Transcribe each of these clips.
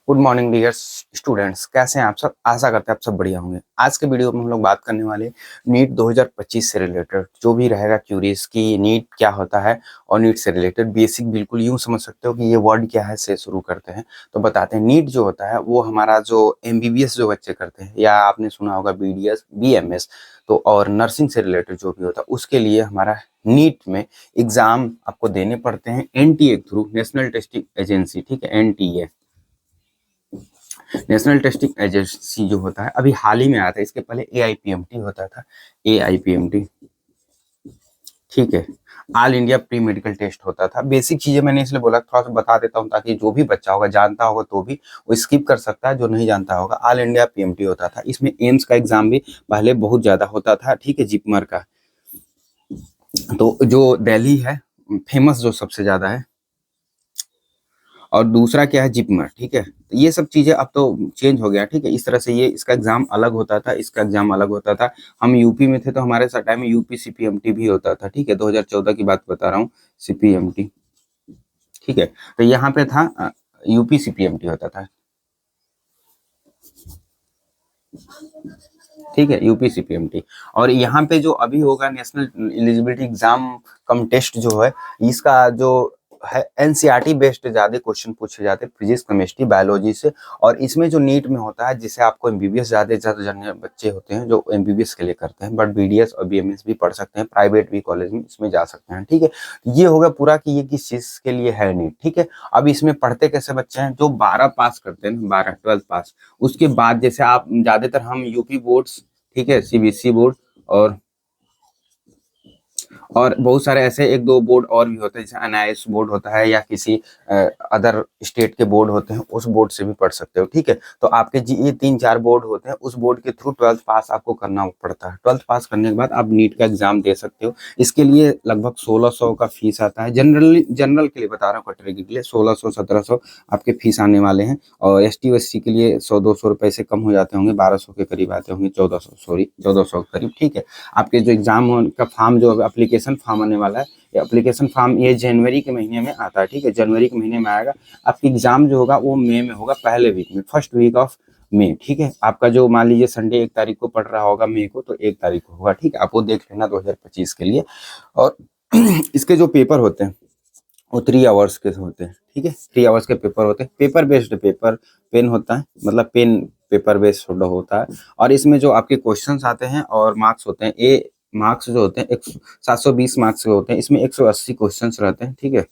Good morning dear students, कैसे हैं आप सब। आशा करते हैं आप सब बढ़िया होंगे। आज के वीडियो में हम लोग बात करने वाले नीट 2025 से रिलेटेड जो भी रहेगा क्यूरीज की नीट क्या होता है और नीट से रिलेटेड बेसिक बिल्कुल यूं समझ सकते हो कि ये वर्ड क्या है से शुरू करते हैं। तो बताते हैं, नीट जो होता है वो हमारा जो एमबीबीएस जो बच्चे करते हैं या आपने सुना होगा बीडीएस बीएमएस तो और नर्सिंग से रिलेटेड जो भी होता है उसके लिए हमारा नीट में एग्जाम आपको देने पड़ते हैं एनटीए के थ्रू, नेशनल टेस्टिंग एजेंसी, ठीक है। एनटीए नेशनल टेस्टिंग एजेंसी जो होता है अभी हाल ही में आया था, इसके पहले एआईपीएमटी होता था। एआईपीएमटी, ठीक है, all India pre medical test होता था। बेसिक चीजें मैंने इसलिए बोला, थोड़ा सा बता देता हूँ ताकि जो भी बच्चा होगा जानता होगा तो भी वो स्किप कर सकता है, जो नहीं जानता होगा। ऑल इंडिया पीएमटी होता था, इसमें एम्स का एग्जाम भी पहले बहुत ज्यादा होता था, ठीक है, जिपमर का। तो जो दिल्ली है फेमस जो सबसे ज्यादा है, और दूसरा क्या है जिपमर, ठीक है। तो ये सब चीजें अब तो चेंज हो गया, ठीक है। इस तरह से ये इसका एग्जाम अलग होता था, इसका एग्जाम अलग होता था। हम यूपी में थे तो हमारे साथ टाइम में यूपी सीपीएमटी भी होता था, ठीक है। 2014 की बात बता रहा हूँ, सीपीएमटी, ठीक है। तो यहाँ पे था यूपी सीपीएमटी होता था, ठीक है, यूपी सीपीएमटी। और यहाँ पे जो अभी होगा नेशनल एलिजिबिलिटी एग्जाम कम टेस्ट जो है, इसका जो है एनसीईआरटी बेस्ड ज्यादा क्वेश्चन पूछे जाते हैं, फिजिक्स केमिस्ट्री बायोलॉजी से। और इसमें जो नीट में होता है जिसे आपको एमबीबीएस ज्यादा जानने बच्चे होते हैं जो एमबीबीएस के लिए करते हैं, बट बीडीएस और बीएमएस भी पढ़ सकते हैं, प्राइवेट भी कॉलेज में इसमें जा सकते हैं, ठीक है। ये होगा पूरा कि ये किस चीज के लिए है नीट, ठीक है। अब इसमें पढ़ते कैसे बच्चे हैं, जो 12 पास करते हैं, 12 12 पास, उसके बाद जैसे आप ज्यादातर हम यूपी बोर्ड्स, ठीक है, सीबीएसई बोर्ड और बहुत सारे ऐसे एक दो बोर्ड और भी होते हैं, जैसे एनआईएस बोर्ड होता है या किसी अदर स्टेट के बोर्ड होते हैं, उस बोर्ड से भी पढ़ सकते हो, ठीक है। तो आपके ये 3-4 बोर्ड होते हैं, उस बोर्ड के थ्रू 12th पास आपको करना पड़ता है। 12th पास करने के बाद आप नीट का एग्जाम दे सकते हो। इसके लिए लगभग 1600 का फीस आता है। जनरल के लिए बता रहा हूँ, कैटेगरी के लिए 1600-1700 आपके फीस आने वाले हैं। और एसटी एससी के लिए 100-200 रुपए से कम हो जाते होंगे, 1200 के करीब आते होंगे, 1400 के करीब, ठीक है। आपके जो एग्जाम का फॉर्म जो एप्लीकेशन फॉर्म आने वाला है, ये एप्लीकेशन फॉर्म ये जनवरी के महीने में आता है, ठीक है। जनवरी के महीने में आएगा। आपकी एग्जाम जो होगा वो मई में होगा, पहले वीक में, फर्स्ट वीक ऑफ मई, ठीक है। आपका जो मान लीजिए संडे 1 तारीख को पड़ रहा होगा मई को, तो 1 तारीख को होगा, ठीक है। आप वो देख लेना 2025 के लिए। और इसके जो पेपर होते हैं वो 3 आवर्स के होते हैं, ठीक है। 3 आवर्स के पेपर होते हैं, पेपर बेस्ड पेपर, पेन होता है, मतलब पेन पेपर बेस्ड होता है। और इसमें जो आपके क्वेश्चंस आते हैं और मार्क्स होते हैं, ए मार्क्स जो होते हैं 720 मार्क्स के होते हैं, इसमें 180 क्वेश्चंस रहते हैं, ठीक है।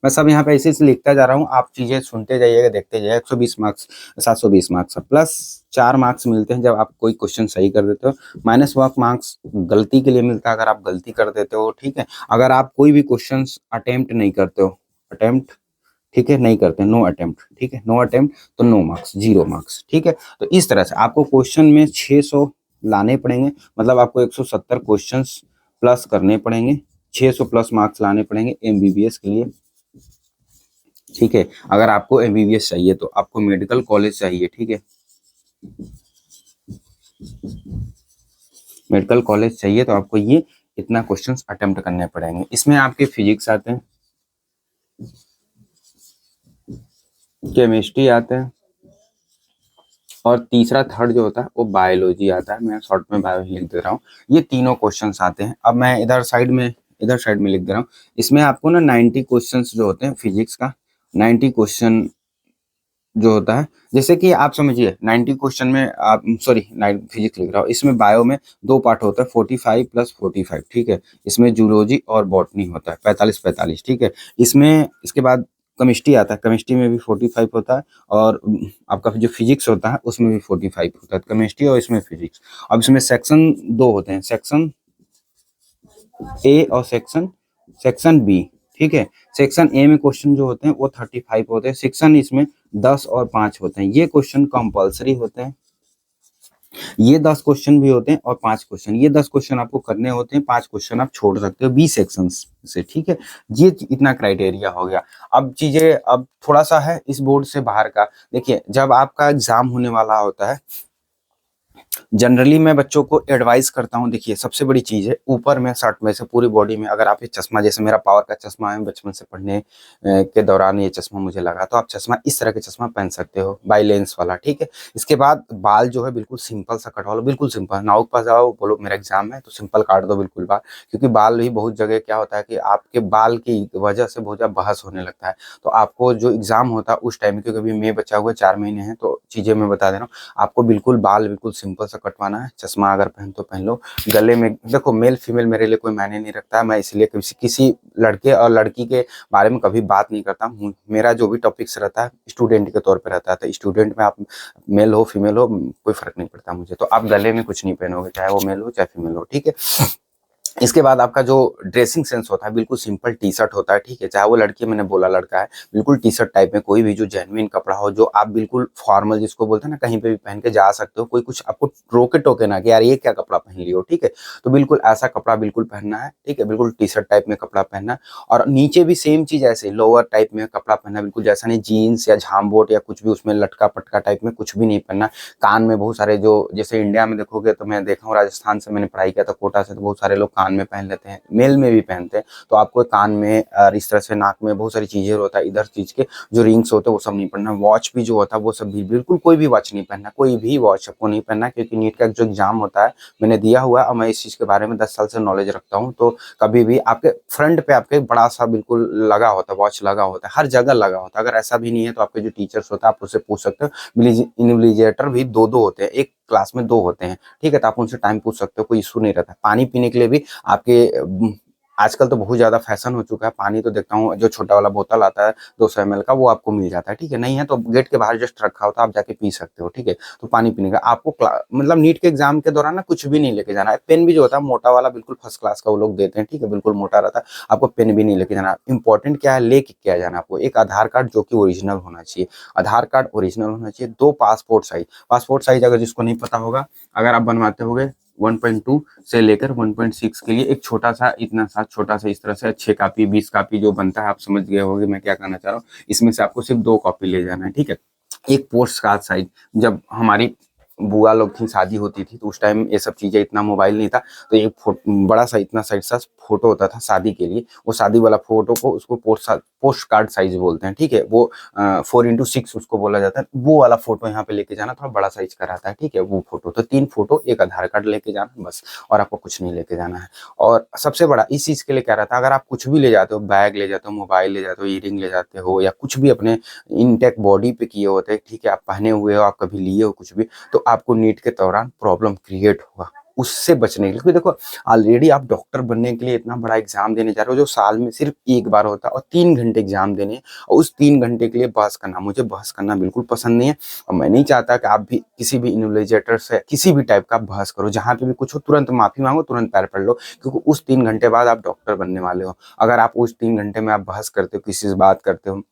मैं सब यहाँ पे ऐसे से लिखता जा रहा हूँ, आप चीजें सुनते जाइएगा, देखते जाइए। 120 मार्क्स, 720 मार्क्स प्लस 4 मार्क्स मिलते हैं जब आप कोई क्वेश्चन सही कर देते हो, -1 मार्क्स गलती के लिए मिलता है अगर आप गलती कर देते हो, ठीक है। अगर आप कोई भी क्वेश्चन अटेम्प्ट नहीं करते हो, अटेम्प्ट, ठीक है, नहीं करते, नो अटेम्प्ट, ठीक है, नो अटेम्प्ट तो नो मार्क्स, 0 मार्क्स, ठीक है। तो इस तरह से आपको क्वेश्चन में 600 लाने पड़ेंगे, मतलब आपको 170 क्वेश्चंस प्लस करने पड़ेंगे, 600 प्लस मार्क्स लाने पड़ेंगे एमबीबीएस के लिए, ठीक है। अगर आपको एमबीबीएस चाहिए तो आपको मेडिकल कॉलेज चाहिए, ठीक है, मेडिकल कॉलेज चाहिए तो आपको ये इतना क्वेश्चंस अटेम्प्ट करने पड़ेंगे। इसमें आपके फिजिक्स आते हैं, केमिस्ट्री आते हैं, और तीसरा थर्ड जो होता है वो बायोलॉजी आता है। मैं शॉर्ट में बायोलॉजी लिख दे रहा हूँ। ये तीनों क्वेश्चंस आते हैं। अब मैं इधर साइड में लिख दे रहा हूँ। इसमें आपको ना 90 क्वेश्चंस जो होते हैं फिजिक्स का, 90 क्वेश्चन जो होता है, जैसे कि आप समझिए 90 क्वेश्चन में आप, सॉरी, फिजिक्स लिख रहा हूँ, इसमें बायो में 2 पार्ट होता है, 45 प्लस 45, ठीक है। इसमें जूलॉजी और बॉटनी होता है, 45-45, ठीक है। इसमें इसके बाद केमिस्ट्री आता है, केमिस्ट्री में भी 45 होता है। और आपका जो फिजिक्स होता है उसमें भी 45 होता है, केमिस्ट्री और इसमें फिजिक्स। अब इसमें सेक्शन 2 होते हैं, सेक्शन ए और सेक्शन सेक्शन बी, ठीक है। सेक्शन ए में क्वेश्चन जो होते हैं वो 35 होते हैं, सेक्शन इसमें 10 और 5 होते हैं। ये क्वेश्चन कंपलसरी होते हैं, ये 10 क्वेश्चन भी होते हैं और 5 क्वेश्चन, ये 10 क्वेश्चन आपको करने होते हैं, 5 क्वेश्चन आप छोड़ सकते हो 20 सेक्शन से, ठीक है। ये इतना क्राइटेरिया हो गया। अब चीजें अब थोड़ा सा है इस बोर्ड से बाहर का। देखिए, जब आपका एग्जाम होने वाला होता है जनरली मैं बच्चों को एडवाइस करता हूँ, देखिए सबसे बड़ी चीज़ है ऊपर में शर्ट में से पूरी बॉडी में अगर आप ये चश्मा, जैसे मेरा पावर का चश्मा है, बचपन से पढ़ने के दौरान ये चश्मा मुझे लगा, तो आप चश्मा इस तरह के चश्मा पहन सकते हो बाई लेंस वाला, ठीक है। इसके बाद बाल जो है बिल्कुल सिंपल सा कटवा लो, बिल्कुल सिंपल, नाउ के पास जाओ बोलो मेरा एग्जाम है तो सिंपल काट दो बिल्कुल बाल, क्योंकि बाल भी बहुत जगह क्या होता है कि आपके बाल की वजह से बहुत ज़्यादा बहस होने लगता है। तो आपको जो एग्जाम होता है उस टाइम, क्योंकि अभी मई बचा हुआ है 4 महीने हैं, तो चीज़ें मैं बता दे रहा हूँ आपको, बिल्कुल बाल बिल्कुल सिंपल सा कटवाना है, चश्मा अगर पहन तो पहन लो। गले में देखो मेल फीमेल मेरे लिए कोई मायने नहीं रखता है, मैं इसलिए किसी लड़के और लड़की के बारे में कभी बात नहीं करता हूँ। मेरा जो भी टॉपिक्स रहता है स्टूडेंट के तौर पे रहता है, तो स्टूडेंट में आप मेल हो फीमेल हो कोई फर्क नहीं पड़ता मुझे। तो आप गले में कुछ नहीं पहनोगे, चाहे वो मेल हो चाहे फीमेल हो, ठीक है। इसके बाद आपका जो ड्रेसिंग सेंस होता है बिल्कुल सिंपल टी शर्ट होता है, ठीक है, चाहे वो लड़की, मैंने बोला लड़का है, बिल्कुल टी शर्ट टाइप में कोई भी जो जेन्युइन कपड़ा हो, जो आप बिल्कुल फॉर्मल जिसको बोलते हैं ना, कहीं पे भी पहन के जा सकते हो, कोई कुछ आपको रोके टोके ना कि यार ये क्या कपड़ा पहन लियो, ठीक है। तो बिल्कुल ऐसा कपड़ा बिल्कुल पहनना है, ठीक है, बिल्कुल टी शर्ट टाइप में कपड़ा पहनना है। और नीचे भी सेम चीज ऐसे लोअर टाइप में कपड़ा पहनना, बिल्कुल जैसा नहीं जीन्स या झामबोट या कुछ भी उसमें लटका पटका टाइप में कुछ भी नहीं पहनना। कान में बहुत सारे जो, जैसे इंडिया में देखोगे तो मैं देखा हूँ, राजस्थान से मैंने पढ़ाई किया था कोटा से, तो बहुत सारे लोग कान में पहन लेते हैं, मेल में भी पहनते हैं। तो आपको कान में और इस तरह से नाक में बहुत सारी चीजें होता है, इधर चीज के जो रिंग्स होते हैं वो सब नहीं पहनना। वॉच भी जो होता है वो सब भी बिल्कुल कोई भी वॉच नहीं पहनना, कोई भी वॉच आपको नहीं पहनना, क्योंकि नीट का जो एग्जाम होता है मैंने दिया हुआ है और मैं इस चीज के बारे में 10 साल से नॉलेज रखता हूँ। तो कभी भी आपके फ्रंट पे आपके बड़ा सा बिल्कुल लगा होता है, वॉच लगा होता है, हर जगह लगा होता है। अगर ऐसा भी नहीं है तो आपके जो टीचर्स होता है आप उससे पूछ सकते हो। इन्विजिलेटर भी दो दो होते हैं, एक क्लास में दो होते हैं, ठीक है, तो आप उनसे टाइम पूछ सकते हो, कोई इशू नहीं रहता। पानी पीने के लिए भी आपके आजकल तो बहुत ज्यादा फैशन हो चुका है, पानी तो देखता हूँ जो छोटा वाला बोतल आता है 200 ml का, वो आपको मिल जाता है, ठीक है। नहीं है तो गेट के बाहर जस्ट रखा होता है, आप जाके पी सकते हो, ठीक है। तो पानी पीने का आपको मतलब नीट के एग्जाम के दौरान ना कुछ भी नहीं लेके जाना है। पेन भी जो होता है मोटा वाला बिल्कुल फर्स्ट क्लास का वो लोग देते हैं, ठीक है, बिल्कुल मोटा रहता है, आपको पेन भी नहीं लेके जाना। इंपॉर्टेंट क्या है, लेके क्या जाना आपको, एक आधार कार्ड जो कि ओरिजिनल होना चाहिए, आधार कार्ड ओरिजिनल होना चाहिए, 2 पासपोर्ट साइज अगर जिसको नहीं पता होगा, अगर आप बनवाते होगे 1.2 से लेकर 1.6 के लिए एक छोटा सा, इतना सा छोटा सा, इस तरह से 6 कॉपी 20 कॉपी जो बनता है, आप समझ गए होंगे मैं क्या कहना चाह रहा हूँ। इसमें से आपको सिर्फ 2 कॉपी ले जाना है, ठीक है। एक पोस्ट कार्ड साइज, जब हमारी बुआ लोग थी, शादी होती थी, तो उस टाइम ये सब चीजें, इतना मोबाइल नहीं था, तो एक बड़ा सा इतना साइज सा फोटो होता था शादी के लिए, वो शादी वाला फोटो को उसको पोस्ट कार्ड साइज बोलते हैं, ठीक है। वो 4x6 उसको बोला जाता है, वो वाला फोटो यहाँ पे लेके जाना, थोड़ा बड़ा साइज का रहता है, ठीक है। वो फोटो तो 3 फोटो, एक आधार कार्ड लेके जाना बस, और आपको कुछ नहीं लेके जाना है। और सबसे बड़ा इस चीज के लिए क्या रहता है, अगर आप कुछ भी ले जाते हो, बैग ले जाते हो, मोबाइल ले जाते हो, ईयरिंग ले जाते हो, या कुछ भी अपने इनटेक बॉडी पे किए होते हैं, ठीक है, आप पहने हुए हो, आप कभी लिए हो कुछ भी, तो आपको नीट के दौरान प्रॉब्लम क्रिएट होगा। उससे बचने के लिए, क्योंकि देखो ऑलरेडी आप डॉक्टर बनने के लिए इतना बड़ा एग्जाम देने जा रहे हो, जो साल में सिर्फ एक बार होता है, और 3 घंटे एग्जाम देने हैं, और उस 3 घंटे के लिए बहस करना, मुझे बहस करना बिल्कुल पसंद नहीं है। और मैं नहीं चाहता कि आप भी किसी भी इन्विजिलेटर से किसी भी टाइप का बहस करो, जहां पे भी कुछ हो तुरंत माफी मांगो, तुरंत पैर पड़ लो, क्योंकि उस 3 घंटे बाद आप डॉक्टर बनने वाले हो। अगर आप उस 3 घंटे में आप बहस करते हो, किसी से बात करते हो,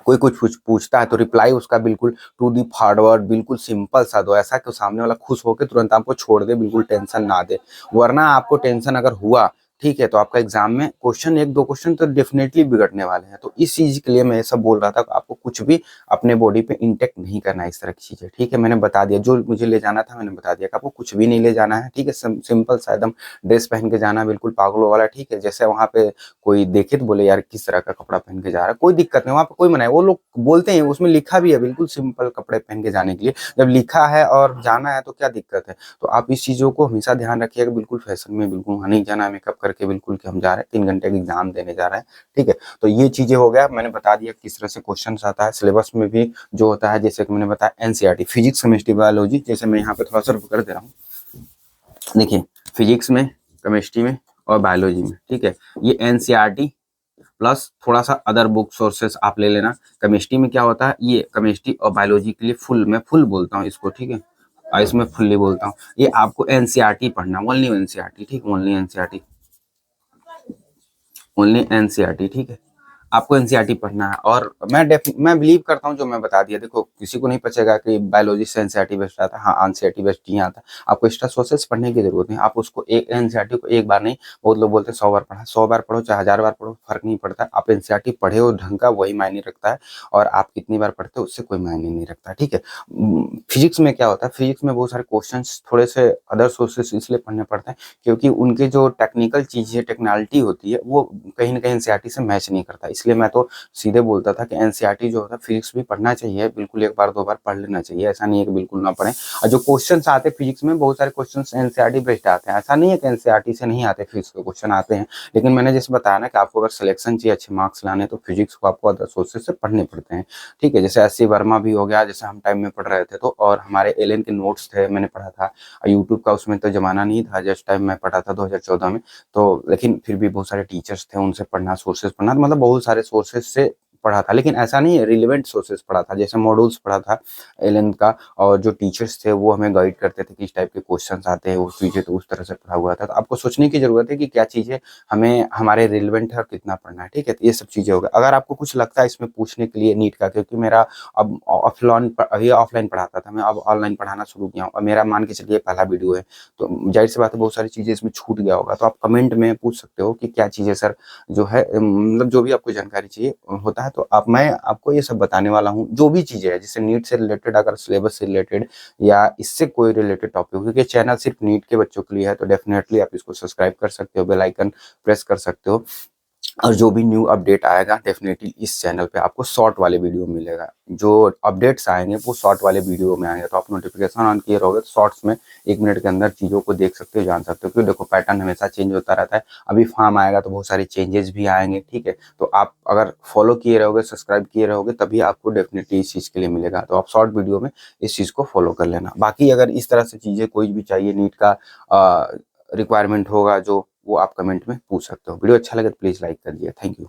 कोई कुछ पूछता है, तो रिप्लाई उसका बिल्कुल टू दी फॉरवर्ड, बिल्कुल सिंपल सा दो, ऐसा कि सामने वाला खुश होकर तुरंत आपको छोड़ दे, बिल्कुल टेंशन ना दे। वरना आपको टेंशन अगर हुआ, ठीक है, तो आपका एग्जाम में क्वेश्चन, एक दो क्वेश्चन तो डेफिनेटली बिगड़ने वाले हैं। तो इस चीज के लिए मैं ये सब बोल रहा था कि आपको कुछ भी अपने बॉडी पे इंटेक्ट नहीं करना है, इस तरह की चीजें, ठीक है। मैंने बता दिया जो मुझे ले जाना था, मैंने बता दिया कि आपको कुछ भी नहीं ले जाना है, ठीक है। सिंपल सा एकदम ड्रेस पहन के जाना, बिल्कुल पागलों वाला, ठीक है। जैसे वहां पे कोई देखे तो बोले यार किस तरह का कपड़ा पहन के जा रहा है, कोई दिक्कत नहीं, वहां पे कोई मना है, वो लोग बोलते हैं, उसमें लिखा भी है बिल्कुल सिंपल कपड़े पहन के जाने के लिए। जब लिखा है और जाना है तो क्या दिक्कत है। तो आप इस चीजों को हमेशा ध्यान रखिएगा, बिल्कुल फैशन में बिल्कुल वहां नहीं जाना है मेकअप करके, बिल्कुल कि हम जा रहे हैं 3 घंटे का एग्जाम देने जा रहे हैं, ठीक है। तो ये चीजें हो गया, मैंने बता दिया किस तरह से क्वेश्चन आता है सिलेबस में भी जो होता है, जैसे कि मैंने बताया एनसीईआरटी फिजिक्स केमिस्ट्री बायोलॉजी, जैसे मैं यहाँ पे थोड़ा सा कर दे रहा हूँ, देखिए फिजिक्स में, केमिस्ट्री में और बायोलॉजी में, ठीक है, ये एनसीईआरटी प्लस थोड़ा सा अदर बुक सोर्सेस आप ले लेना। केमिस्ट्री में क्या होता है, ये केमिस्ट्री और बायोलॉजी के लिए फुल, मैं फुल बोलता हूँ इसको, ठीक है, और इसमें फुल्ली बोलता हूँ। ये आपको एनसीईआरटी पढ़ना, ओनली एनसीईआरटी, ठीक, ओनली एनसीईआरटी, ओनली एनसीईआरटी, ठीक है। आपको एनसीईआरटी पढ़ना है। और मैं बिलीव करता हूँ जो मैं बता दिया, देखो किसी को नहीं पचेगा कि बायोलॉजी से एनसीईआरटी बेस्ड आता है, हाँ एनसीईआरटी बेस्ड नहीं आता। आपको एक्स्ट्रा सोर्सेस पढ़ने की जरूरत नहीं, आप उसको एक एनसीईआरटी को एक बार नहीं, बहुत लोग बोलते हैं 100 बार पढ़ा, 100 बार पढ़ो चाहे 1000 बार पढ़ो, फर्क नहीं पड़ता। आप एनसीईआरटी पढ़े हो ढंग का, वही मायने रखता है, और आप कितनी बार पढ़ते हो उससे कोई मायने नहीं रखता, ठीक है। फिजिक्स में क्या होता है, फिजिक्स में बहुत सारे क्वेश्चंस थोड़े से अदर सोर्सेस इसलिए पढ़ने पड़ते हैं क्योंकि उनके जो टेक्निकल चीजें, टेक्नोलॉजी होती है, वो कहीं ना कहीं एनसीईआरटी से मैच नहीं करता। इसलिए मैं तो सीधे बोलता था कि एनसीईआरटी जो होता है, फिजिक्स भी पढ़ना चाहिए, बिल्कुल एक बार दो बार पढ़ लेना चाहिए, ऐसा नहीं है कि बिल्कुल ना पढ़ें। और जो क्वेश्चंस आते हैं फिजिक्स में, बहुत सारे क्वेश्चंस एनसीईआरटी बेस्ड आते हैं, ऐसा नहीं है कि एनसीईआरटी से नहीं आते, फिजिक्स के क्वेश्चन आते हैं। लेकिन मैंने जैसे बताया ना कि आपको अगर सिलेक्शन चाहिए, अच्छे मार्क्स लाने, तो फिजिक्स को आपको अदर सोर्सेज से पढ़ने पड़ते हैं, ठीक है। जैसे एस सी वर्मा भी हो गया, जैसे हम टाइम में पढ़ रहे थे तो, और हमारे एलियन के नोट्स थे, मैंने पढ़ा था। यूट्यूब का उसमें तो जमाना नहीं था, जस्ट टाइम मैं पढ़ा था 2014 में, तो लेकिन फिर भी बहुत सारे टीचर्स थे, उनसे पढ़ना, सोर्सेज पढ़ना, तो मतलब बहुत सारे सोर्सेज से पढ़ा था। लेकिन ऐसा नहीं है, रिलेवेंट सोर्सेज पढ़ा था, जैसे मॉड्यूल्स पढ़ा था एलेन का, और जो टीचर्स थे वो हमें गाइड करते थे किस टाइप के क्वेश्चंस आते हैं, वो चीजें, तो उस तरह से पढ़ा हुआ था। तो आपको सोचने की जरूरत है कि क्या चीजें हमें हमारे रिलेवेंट है और कितना पढ़ना है, ठीक है। तो ये सब चीजें होगा। अगर आपको कुछ लगता है इसमें पूछने के लिए नीट का, क्योंकि मेरा अब ऑफलाइन, अभी ऑफलाइन पढ़ाता था मैं, अब ऑनलाइन पढ़ाना शुरू किया हूँ, और मेरा मान के चलिए पहला वीडियो है, तो जाहिर सी बात है बहुत सारी चीजें इसमें छूट गया होगा। तो आप कमेंट में पूछ सकते हो कि क्या चीजें सर जो है, मतलब जो भी आपको जानकारी चाहिए होता है, तो आप, मैं आपको ये सब बताने वाला हूँ, जो भी चीजें है जैसे नीट से रिलेटेड, अगर सिलेबस से रिलेटेड या इससे कोई रिलेटेड टॉपिक हो, क्योंकि चैनल सिर्फ नीट के बच्चों के लिए है, तो डेफिनेटली आप इसको सब्सक्राइब कर सकते हो, बेल आइकन प्रेस कर सकते हो, और जो भी न्यू अपडेट आएगा डेफिनेटली इस चैनल पे आपको शॉर्ट वाले वीडियो मिलेगा। जो अपडेट्स आएंगे वो शॉर्ट वाले वीडियो में आएंगे, तो आप नोटिफिकेशन ऑन किए रहोगे तो शॉर्ट्स में 1 मिनट के अंदर चीज़ों को देख सकते हो, जान सकते हो, क्योंकि देखो पैटर्न हमेशा चेंज होता रहता है। अभी फॉर्म आएगा तो बहुत सारे चेंजेस भी आएंगे, ठीक है। तो आप अगर फॉलो किए रहोगे, सब्सक्राइब किए रहोगे, तभी आपको डेफिनेटली इस चीज़ के लिए मिलेगा। तो आप शॉर्ट वीडियो में इस चीज़ को फॉलो कर लेना। बाकी अगर इस तरह से चीज़ें कोई भी चाहिए, नीट का रिक्वायरमेंट होगा जो, वो आप कमेंट में पूछ सकते हो। वीडियो अच्छा लगे तो प्लीज़ लाइक कर दिए। Thank you.